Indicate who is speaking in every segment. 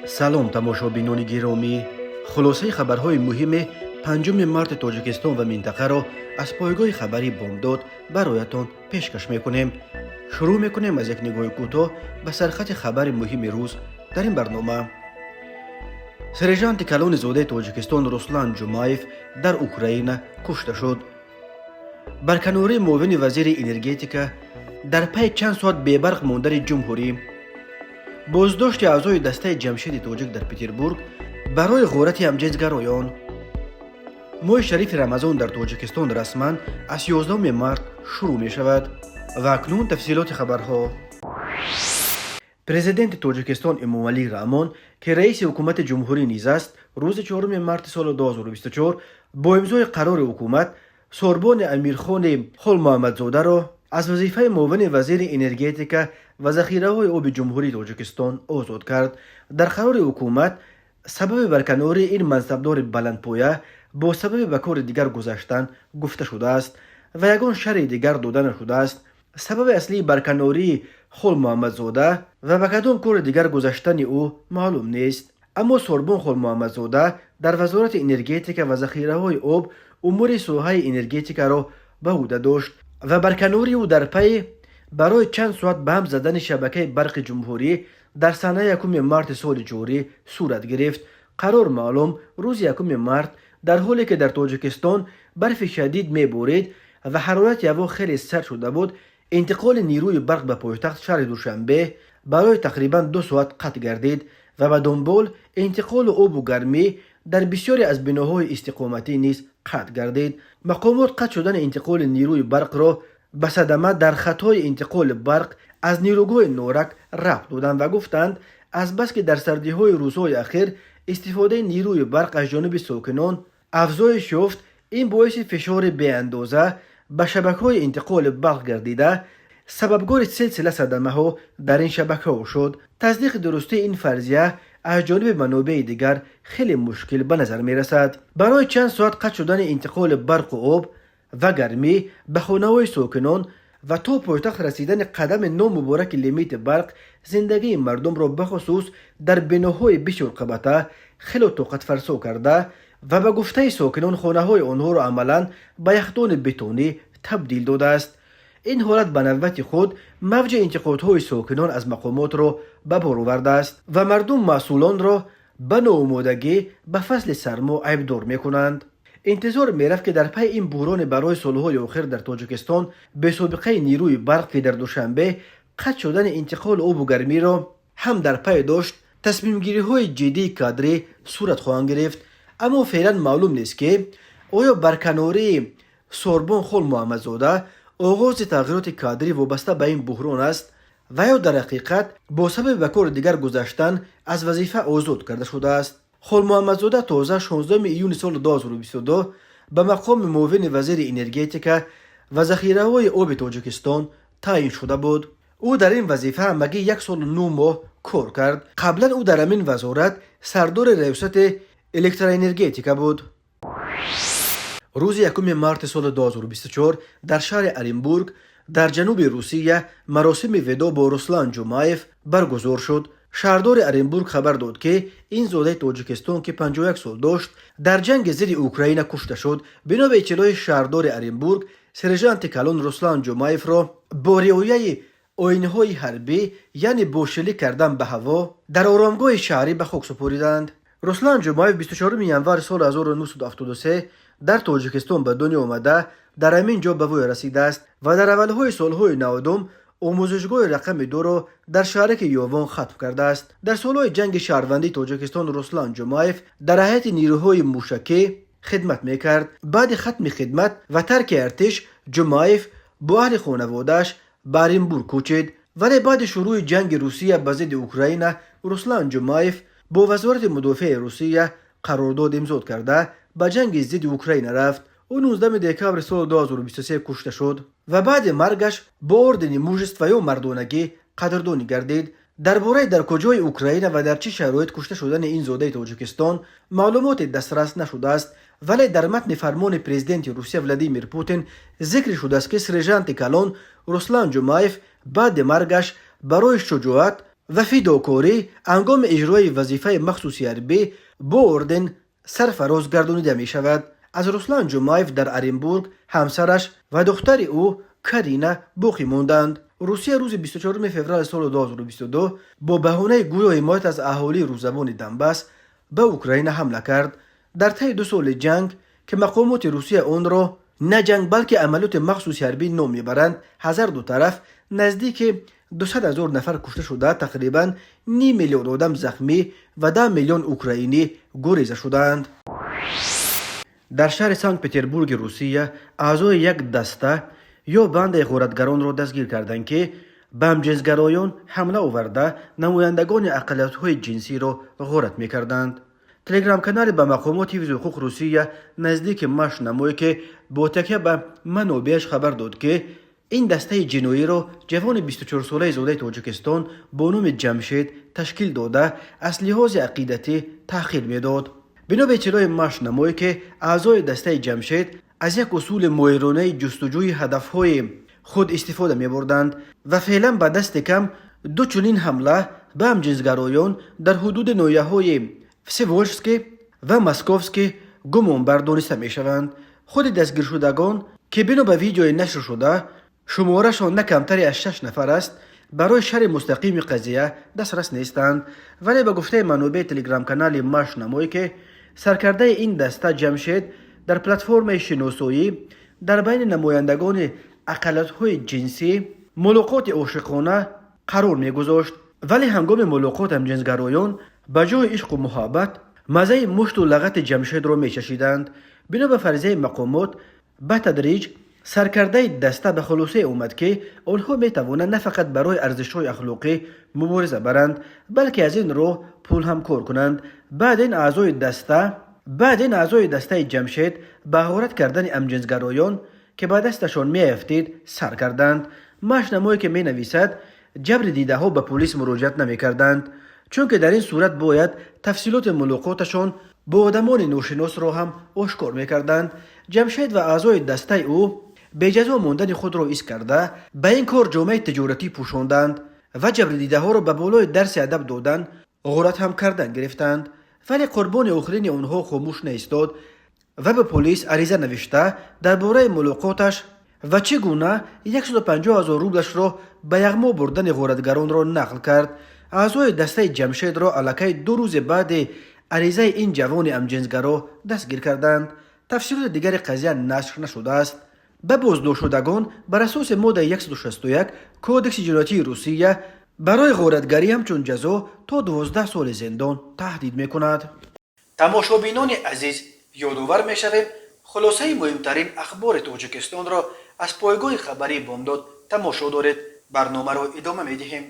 Speaker 1: салом тамошобинони гиромӣ, хулосаи хабарҳои муҳими 5 марти тоҷикистон ва минтақаро аз пойгоҳи хабари бомдод бароятон пешкаш мекунем. шурӯъ мекунем аз як нигоҳи кӯтоҳ ба сархати хабари муҳими рӯз дар ин барнома. сержанти калони зодаи тоҷикистон Руслан Ҷумаев дар Украина кушта шуд. барканории муовини вазири энергетика дар пайи чанд соат бебарқ мондани ҷумҳурӣ, боздошти аъзои дастаи ҷамшеди тоҷик дар Петербург барои ғорати амҷезгароён. моҳи шарифи рамазон дар тоҷикистон расман аз 11 март шурӯъ мешавад. ва акнун тафсилоти хабарҳо. президенти тоҷикистон Эмомалӣ Раҳмон, ки раиси ҳукумати ҷумҳурӣ низ аст, рӯзи 4 марти соли 2024 бо имзои қарори ҳукумат сорбони Амирхони Холмуҳаммадзодаро аз вазифаи муовини вазири энергетика ва захираҳои оби ҷумҳурии Тоҷикистон озод кард. дар қарори ҳукумат сабаби барканории ин мансабдори баландпоя бо сабаби ба кори дигар гузаштан гуфта шудааст ва ягон шарҳи дигар дода нашудааст. сабаби аслии барканории Холмуҳаммадзода ва ба кадом кори дигар гузаштани ӯ маълум нест. аммо Сорбон Холмуҳаммадзода дар вазорати энергетика ва захираҳои об умури соҳаи энергетикаро ба ӯҳда дошт ва барканории ӯ дар пайи барои чанд соат ба ҳам задани шабакаи барқи ҷумҳурӣ дар санаи 1 марти соли ҷорӣ сурат гирифт. қарор маълум рӯзи 1 март дар ҳоле ки дар Тоҷикистон барфи шадид меборид ва ҳарорати ҳаво хеле сард шуда буд, интиқоли нирӯи барқ ба пойтахт шаҳри Душанбе барои тақрибан 2 соат қатъ гардид ва ба дунбол интиқоли обу гармӣ дар бисёре аз биноҳои истиқоматӣ низ қатъ гардид. мақомот қатъ шудани интиқоли нирӯи барқро ба садама дар хатҳои интиқоли барқ аз нирӯгоҳи норак рабт доданд ва гуфтанд аз бас ки дар сардиҳои рӯзҳои ахир истифодаи нирӯи барқ аз ҷониби сокинон афзоиш ёфт, ин боиси фишори беандоза ба шабакаҳои интиқоли барқ гардида сабабгори силсила садамаҳо дар ин шабакаҳо шуд. таздиқи дурустии ин фарзия аз ҷониби манобеи дигар хеле мушкил ба назар мерасад. барои чанд соат қатъ шудани интиқоли барқу об ва гармӣ ба хонаҳои сокинон ва то пойтахт расидани қадами номубораки лимити барқ зиндагии мардумро бахусус дар биноҳои бисёр қабата хеле тоқатфарсо карда ва ба гуфтаи сокинон хонаҳои онҳоро амалан ба яхдони бетонӣ табдил додааст. ин ҳолат ба навбати худ мавҷи интиқодҳои сокинон аз мақомотро ба бор овардааст ва мардум масъулонро ба ноомодагӣ ба фасли сармо айбдор мекунанд. интизор мерафт ки дар пайи ин буҳрони барои солҳои охир дар Тоҷикистон бесобиқаи нирӯи барқ ки дар Душанбе қатъ шудани интиқоли обу гармиро ҳам дар пай дошт, тасмимгириҳои ҷиддии кадрӣ сурат хоҳанд гирифт. аммо феълан маълум нест ки оё барканории Сорбон Холмуҳаммадзода оғози тағйироти кадрӣ вобаста ба ин буҳрон аст ва ё дар ҳақиқат бо сабаби ба кори дигар гузаштан аз вазифа озод карда шудааст. Холмуҳаммадзода тоза 16 июни соли 2022 ба мақоми муовини вазири энергетика ва захираҳои оби Тоҷикистон таъин шуда буд. ӯ дар ин вазифа ҳамагӣ 1 соли 9 моҳ кор кард. қаблан ӯ дар ҳамин вазорат сардори раёсати электроэнергетика буд. рӯзи 1 марти соли 2024 дар шаҳри Оренбург дар ҷануби Русия маросими видо бо Руслан Ҷумаев баргузор шуд. шаҳрдори Оренбург хабар дод ки ин зодаи Тоҷикистон ки 51 сол дошт дар ҷанги зидди Украина кушта шуд. бино ба иттилои шаҳрдори Оренбург, сержанти калон Руслан Ҷумаевро бо риояи оинҳои ҳарбӣ яъне бо шилик кардан ба ҳаво дар оромгоҳи шаҳрӣ ба хок супориданд. Руслан Ҷумаев 24 январи соли 1973 дар Тоҷикистон ба дунё омада дар ҳамин ҷо ба вӯй расидааст ва дар аввалҳои солҳои 90 омӯзишгоҳи рақами 2-ро дар шаҳраки Ёвон хатм кардааст. дар солҳои ҷанги шаҳрвандии Тоҷикистон Руслан Ҷумаев дар ҳайати нирӯҳои мушакӣ хидмат мекард. баъди хатми хидмат ва тарки артиш, Ҷумаев бо аҳли хонаводааш ба Оренбург кӯчид. вале баъди шурӯъи ҷанги Русия ба зидди Украина, Руслан Ҷумаев бо вазорати мудофиаи Русия қарордод имзод карда ба ҷанги зидди Украина рафт. ӯ 19 декабри соли 2023 кушта шуд ва баъди маргаш бо ордени мужества ё мардонагӣ қадрдонӣ гардид. дар бораи дар куҷои Украина ва дар чӣ шароит кушта шудани ин зодаи Тоҷикистон маълумоте дастрас нашудааст, вале дар матни фармони президенти Русия Владимир Путин зикри шудааст ки сержанти калон Руслан Ҷумаев баъди маргаш барои шуҷоат و فیدوکوری هنگام اجرای وظیفه مخصوصی حربی با اردن سرفراز گردانیده می شود. از رسلان جمایف در ارنبورگ همسرش و دختر او کارینا باقی ماندند. روسیه روز 24 فوریه سال 2022 با بهانه گویا حمایت از اهالی روزبان دنباس به اوکراین حمله کرد. در طی 2 سال جنگ که مقامات روسیه آن را نه جنگ بلکه عملیات مخصوصی حربی نام میبرند، هزار دو طرف نزدیک 200,000 نفر کشته شده، تقریبا 9 میلیون آدم زخمی و 10 میلیون اوکراینی گریزه شدند. در شهر سانت پتربورگ روسیه اعضای یک دسته یا بند غارتگران را دستگیر کردند که به همجنسگرایان حمله آورده نمایندگان اقلیت‌های جنسی را غارت می‌کردند. تلگرام کانال به مقامات حفظ حقوق روسیه نزدیک ماش نمایی که با تکیه به منابعش خبر داد که این دسته جنایی را جوان 24 ساله زاده تاجیکستان با نام جمشید تشکیل داده از لحاظ عقیدتی تحقیر میداد. بنا به اطلاع ماش نمایی که اعضای دسته جمشید از یک اصول ماهرانه جستجوی هدفهای خود استفاده می بردند و فعلا به دست کم 2 چنین حمله به همجنسگرایان در حدود ناحیه‌های وسیولسکی و ماسکوفسکی گمان بردانسته می شوند. خود دستگیر شدگان که بنا به ویدیوی نشر شده شمارشان نه کمتر از 6 نفر است، برای شرح مستقیم قضیه دسترس نیستند، ولی به گفته منابع تلگرام کانال ماش نمایی که سرکرده این دسته جمشید در پلتفرم شناسایی در بین نمایندگان اقلیت‌های جنسی ملاقات عاشقانه قرار می‌گذاشت، ولی هنگام ملاقات همجنسگرایان به جای عشق و محبت مزه مشت و لغت جمشید را می‌چشیدند. بنا به فرضیه مقامات به تدریج سرکرده دسته به خلاصه اومد که آنها می‌توانند نه فقط برای ارزش‌های اخلاقی مبارزه برند بلکه از این راه پول هم کار کنند. بعد این اعضای دسته جمشید به غارت کردن همجنسگرایان که به دستشان میافتید سر کردند. ماشنمایی که می نویسد جبر دیده ها به پلیس مراجعت نمی کردند، چون که در این صورت باید تفصیلات ملاقاتشان با آدمان ناشناس را هم آشکار می کردند. جمشید و اعضای دسته او به جزا ماندن خود را ایست کرده به این کار جامعه تجارتی پوشاندند و جبر دیده ها را به بالای درس ادب دادن غارت هم کردن گرفتند. ولی قربان آخرین آنها خاموش نایستاد و به پلیس عریضه نوشته درباره ملاقاتش و چگونه 150,000 روبلش را به یغما بردن غارتگران را نقل کرد. اعضای دسته جمشید را الکی 2 روز بعد عریضه این جوان همجنسگرا دستگیر کردند. تفسیرات دیگر قضیه نشر نشده است. به بازداشت شدگان بر اساس ماده 161 کودکس جنایتی روسیه برای غارتگری همچون جزا تا 12 سال زندان تهدید میکند. تماشابینان عزیز، یادآور میشویم خلاصه مهمترین اخبار تاجیکستان را از پایگاه خبری بامداد تماشا دارید. برنامه را ادامه میدهیم.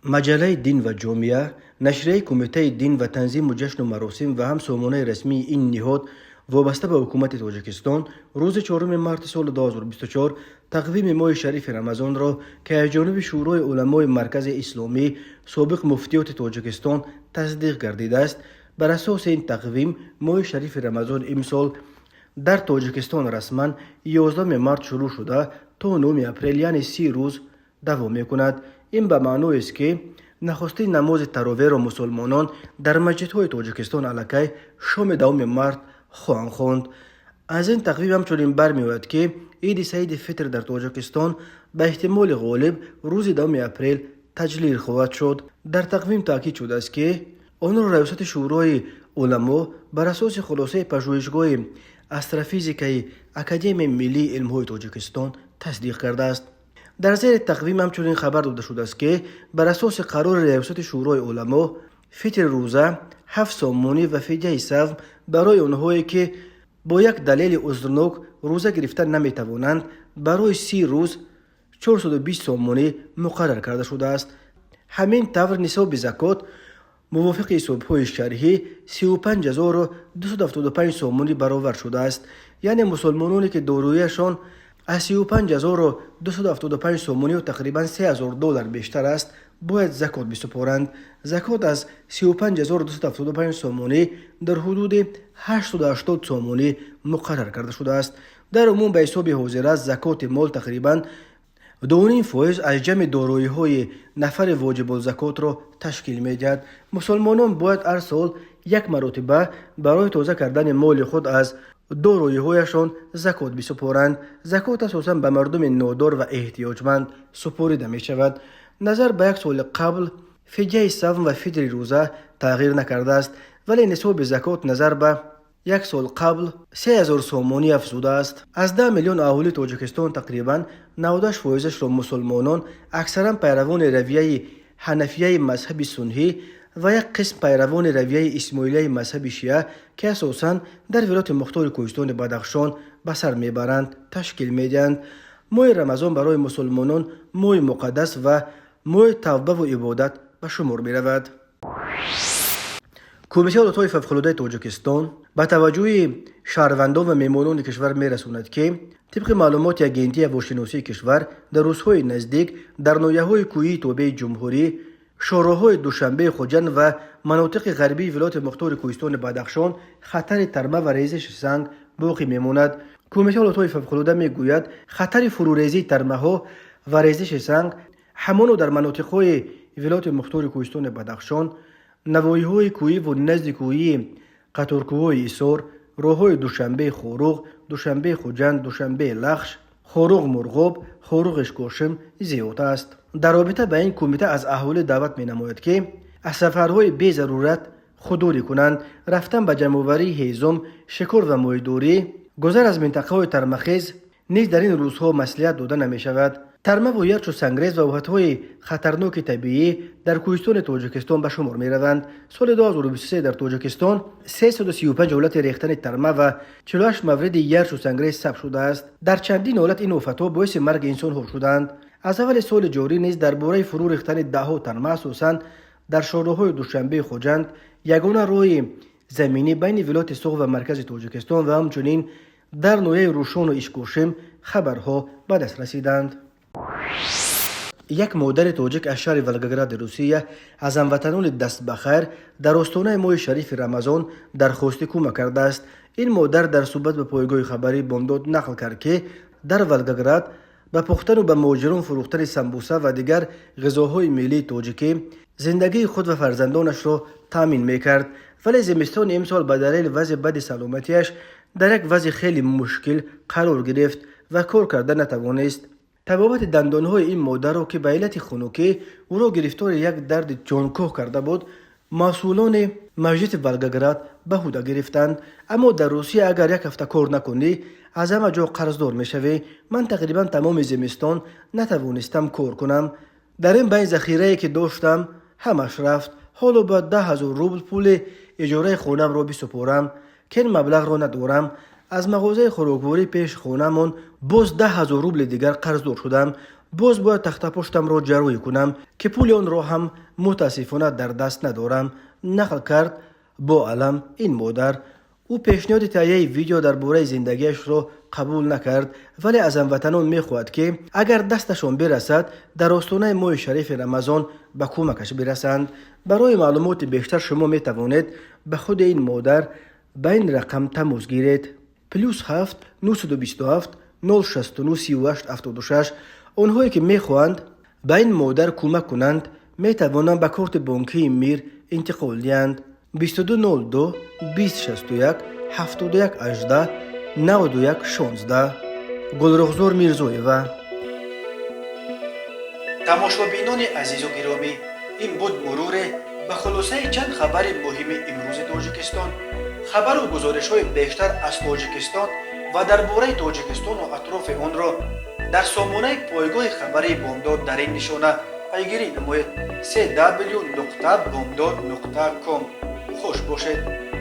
Speaker 1: مجله دین و جامعه، نشریه کمیته دین و تنظیم و جشن و مراسم و هم سامانه رسمی این نهاد وابسته به حکومت تاجیکستان روز 4 مارس سال 2024 تقویم ماه شریف رمضان را که از جانب شورای علمای مرکز اسلامی سابق مفتیات تاجیکستان تصدیق گردیده است. بر اساس این تقویم ماه شریف رمضان امسال در تاجیکستان رسما 11 مارس شروع شده تا 9 اپریل یعنی 30 روز دوام میکند. این به معنی است که نخستین نماز تراویح را مسلمانان در مسجدهای تاجیکستان الکی شام 2 مارس خواهند خواند. از این تقویم همچنین برمیآید که عید سعید فطر در تاجیکستان به احتمال غالب روز 2 اپریل تجلیل خواهد شد. در تقویم تاکید شده است که آن را ریاست شورای علما بر اساس خلاصه پژوهشگاه استرافیزیکای اکادمی ملی علم‌های تاجیکستان تصدیق کرده است. در زیر تقویم همچنین خبر داده شده است که بر اساس قرار ریاست شورای علما فطر روزه 7 سامانی و فدیه صوم برای آنهایی که با یک دلیل عذرناک روزه گرفتن نمیتوانند برای 30 روز 420 سامانی مقرر کرده شده است. همین طور نصاب زکات موافق حساب‌های شرحی 35,275 سامانی برآورد شده است. یعنی مسلمانانی که داراییشان از 35,275 سامانی و تقریبا $3,000 بیشتر است باید زکات بسپارند. زکات از 35,275 سامانی در حدود 880 سامانی مقرر کرده شده است. در عموم به حساب حاضر است زکات مال تقریبا 2.5% از جمع دارایی‌های نفر واجب الزکات را تشکیل می‌دهد. مسلمانان باید هر سال یک مرتبه برای تازه کردن مال خود از دارایی‌هایشان زکات بسپارند. زکات اساساً به مردم نادار و احتیاجمند سپرده می‌شود. نظر به یک سال قبل فدیه صوم و فطر روزه تغییر نکرده است، ولی نصاب زکات نظر به یک سال قبل 3000 سومانی افزوده است. از 10 میلیون اهالی تاجیکستان تقریباً 98% را مسلمانان، اکثرا پیروان رویه حنفیه مذهب سنی و یک قسم پیروان رویه اسماعیلیه مذهب شیعه که اساساً در ولایت مختار کوهستان بدخشان به سر میبرند تشکیل میدهند. ماه رمضان برای مسلمانان ماه مقدس و ماه توبه و عبادت به شمار می رود. کمیسیون دولت‌های فوق‌العاده تاجیکستان با توجه شهروندان و مهمانان کشور می‌رساند که طبق معلومات اگنتی هواشناسی کشور در روزهای نزدیک در ناحیه‌های کوهی توبه جمهوری، شهرهای دوشنبه خوجند و مناطق غربی ولایت مختار کوهستان بدخشان خطر ترمه و ریزش سنگ باقی می‌ماند. کمیسیون دولت‌های فوق‌العاده می‌گوید خطر فروریزی ترمه‌ها و ریزش سنگ همان در مناطق‌های ولایت مختار کوهستان بدخشان، نواحی‌های کوهی و نزد کوهی قطارکوهای ایسار، راه‌های دوشنبه خوروغ، دوشنبه خوجند، دوشنبه لخش، خوروغ مرغاب، خوروغ اشکاشم زیاد است. در رابطه با این کمیته از اهالی دعوت می‌نماید که از سفرهای بی ضرورت خودداری کنند، رفتن به جمع‌آوری هیزم، شکار و ماهی‌داری، گذر از منطقه‌های ترمخیز نیز در این روزها مصلحت داده نمی‌شود. ترمه و یخ و سنگریز و آفت‌های خطرناک طبیعی در کوهستان تاجیکستان به شمار می‌روند. سال 2023 در تاجیکستان 335 حالت ریختن ترمه و 48 مورد یخ و سنگریز ثبت شده است. در چندین حالت این آفت‌ها باعث مرگ انسان‌ها شدند. از اول سال جاری نیز درباره فرو ریختن ده‌ها ترمه اساساً در شهرهای دوشنبه خوجند، یگانه راه زمینی بین ولایت سوق و مرکز تاجیکستان و همچنین در ناحیه روشان و اشکوشم خبرها به دست رسیدند. یک مادر تاجیک از شهر ولگگراد روسیه از هموطنان دست بخیر در آستانه ماه شریف رمضان درخواست کمک کرده است. این مادر در صحبت به پایگاه خبری بامداد نقل کرد که در ولگگراد به پختن و به مهاجران فروختن سمبوسه و دیگر غذاهای ملی تاجیکی زندگی خود و فرزندانش را تامین میکرد، ولی زمستان امسال به دلیل وضع بد سلامتیش در یک وضع خیلی مشکل قرار گرفت و کار کردن نتوانست. طبابت دندانهای این مادر را که به علت خنکی او را گرفتار یک درد جانکاه کرده بود، مسئولان مسجد ولگگراد به عهده گرفتند. اما در روسیه اگر یک هفته کار نکنی از همه جا قرضدار میشوی. من تقریبا تمام زمستان نتوانستم کار کنم. در این بین ذخیره‌ای که داشتم همش رفت. حالا با 10,000 روبل پول اجاره خونم را بسپارم که این مبلغ را ندارم. از مغازه خوراکواری پیش خونه‌مان باز 10,000 روبل دیگر قرضدار شدم. باز باید تخت پشتم را جروی کنم که پول آن را هم متاسفانه در دست ندارم، نقل کرد با علم این مادر. او پیشنهاد تهیه ویدیو درباره زندگیش را قبول نکرد، ولی از هموطنان میخواهد که اگر دستشان برسد در آستانه ماه شریف رمضان به کمکش برسند. برای معلومات بیشتر شما میتوانید به خود این مادر به این رقم تماس گیرید: +7 927 069 38 76. آنهایی که میخواهند به این مادر کمک کنند میتوانند به کارت بانکی میر انتقال دهند. 2202 2061 71 18 91 16. گلرخزار میرزایوه. تماشابینان عزیز و گرامی، این بود مرور به خلاصه چند خبر مهم امروز تاجیکستان. خبر و گزارش های بیشتر از تاجیکستان و درباره تاجیکستان و اطراف آن را در سامانه پایگاه خبری بامداد در این نشانه پیگیری نمایید: www.bomdad.com. خوش باشید.